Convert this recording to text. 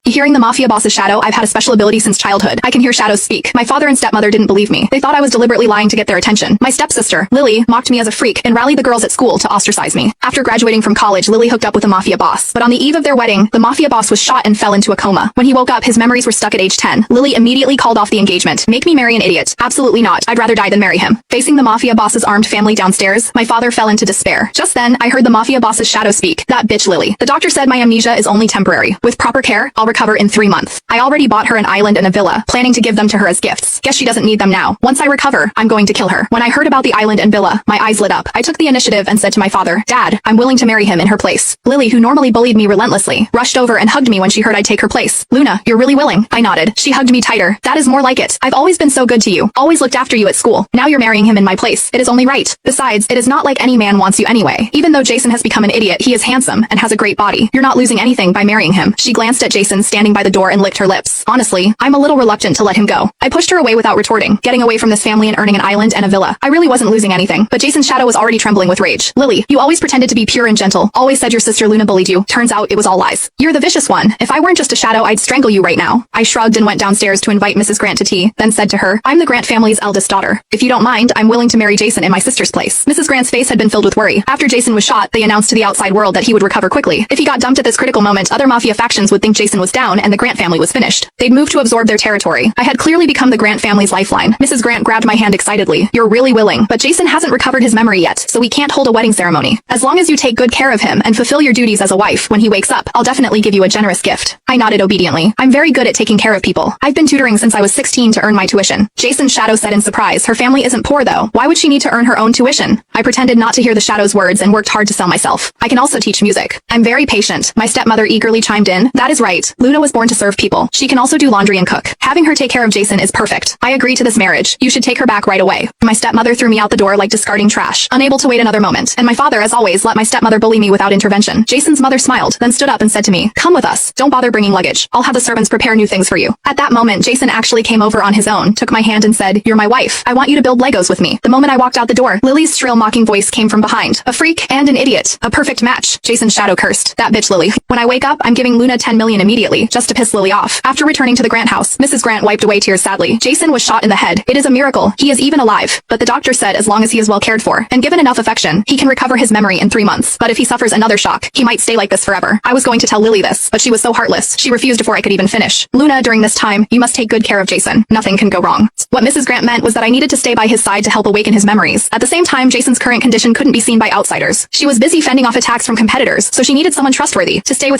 Hearing the mafia boss's shadow, I've had a special ability since childhood. I can hear shadows speak. My father and stepmother didn't believe me. They thought I was deliberately lying to get their attention. My stepsister, Lily, mocked me as a freak and rallied the girls at school to ostracize me. After graduating from college, Lily hooked up with a mafia boss. But on the eve of their wedding, the mafia boss was shot and fell into a coma. When he woke up, his memories were stuck at age 10. Lily immediately called off the engagement. Make me marry an idiot. Absolutely not. I'd rather die than marry him. Facing the mafia boss's armed family downstairs, my father fell into despair. Just then, I heard the mafia boss's shadow speak. That bitch Lily. The doctor said my amnesia is only temporary. With proper care, I'll recover in 3 months. I already bought her an island and a villa, planning to give them to her as gifts. Guess she doesn't need them now. Once I recover, I'm going to kill her. When I heard about the island and villa, my eyes lit up. I took the initiative and said to my father, Dad, I'm willing to marry him in her place. Lily, who normally bullied me relentlessly, rushed over and hugged me when she heard I'd take her place. Luna, you're really willing. I nodded. She hugged me tighter. That is more like it. I've always been so good to you. Always looked after you at school. Now you're marrying him in my place. It is only right. Besides, it is not like any man wants you anyway. Even though Jason has become an idiot, he is handsome and has a great body. You're not losing anything by marrying him. She glanced at Jason standing by the door and licked her lips. Honestly, I'm a little reluctant to let him go. I pushed her away without retorting, getting away from this family and earning an island and a villa. I really wasn't losing anything, but Jason's shadow was already trembling with rage. Lily, you always pretended to be pure and gentle. Always said your sister Luna bullied you. Turns out it was all lies. You're the vicious one. If I weren't just a shadow, I'd strangle you right now. I shrugged and went downstairs to invite Mrs. Grant to tea, then said to her, I'm the Grant family's eldest daughter. If you don't mind, I'm willing to marry Jason in my sister's place. Mrs. Grant's face had been filled with worry. After Jason was shot, they announced to the outside world that he would recover quickly. If he got dumped at this critical moment, other mafia factions would think Jason was down and the Grant family was finished. They'd move to absorb their territory. I had clearly become the Grant family's lifeline. Mrs. Grant grabbed my hand excitedly. You're really willing, but Jason hasn't recovered his memory yet, so we can't hold a wedding ceremony. As long as you take good care of him and fulfill your duties as a wife, when he wakes up, I'll definitely give you a generous gift. I nodded obediently. I'm very good at taking care of people. I've been tutoring since I was 16 to earn my tuition. Jason's shadow said in surprise, her family isn't poor though. Why would she need to earn her own tuition? I pretended not to hear the shadow's words and worked hard to sell myself. I can also teach music. I'm very patient. My stepmother eagerly chimed in. That is right. Luna was born to serve people. She can also do laundry and cook. Having her take care of Jason is perfect. I agree to this marriage. You should take her back right away. My stepmother threw me out the door like discarding trash, unable to wait another moment. And my father, as always, let my stepmother bully me without intervention. Jason's mother smiled, then stood up and said to me, come with us. Don't bother bringing luggage. I'll have the servants prepare new things for you. At that moment, Jason actually came over on his own, took my hand and said, you're my wife. I want you to build Legos with me. The moment I walked out the door, Lily's shrill mocking voice came from behind. A freak and an idiot. A perfect match. Jason's shadow cursed. That bitch Lily. When I wake up, I'm giving Luna 10 million immediately, just to piss Lily off. After returning to the Grant house, Mrs. Grant wiped away tears sadly. Jason was shot in the head. It is a miracle. He is even alive. But the doctor said as long as he is well cared for and given enough affection, he can recover his memory in 3 months. But if he suffers another shock, he might stay like this forever. I was going to tell Lily this, but she was so heartless. She refused before I could even finish. Luna, during this time, you must take good care of Jason. Nothing can go wrong. What Mrs. Grant meant was that I needed to stay by his side to help awaken his memories. At the same time, Jason's current condition couldn't be seen by outsiders. She was busy fending off attacks from competitors, so she needed someone trustworthy to stay with